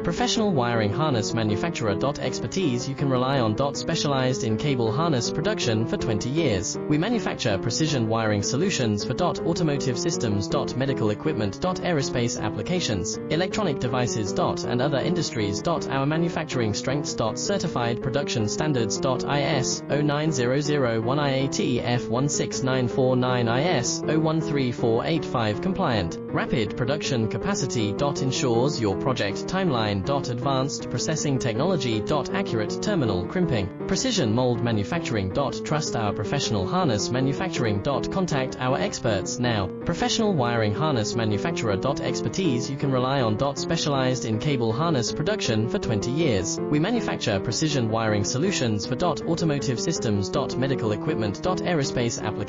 Professional wiring harness manufacturer. Expertise you can rely on. Specialized in cable harness production for 20 years. We manufacture precision wiring solutions for automotive systems, medical equipment, aerospace applications, electronic devices, and other industries. Our manufacturing strengths. Certified production standards. IS 09001 IATF 16949 IS 013485 compliant. Rapid production capacity. Ensures your project timeline. Advanced processing technology. Accurate terminal crimping. Precision mold manufacturing. Trust our professional harness manufacturing. Contact our experts now. Professional wiring harness manufacturer. Expertise you can rely on. Specialized in cable harness production for 20 years. We manufacture precision wiring solutions for automotive systems, medical equipment, aerospace applications.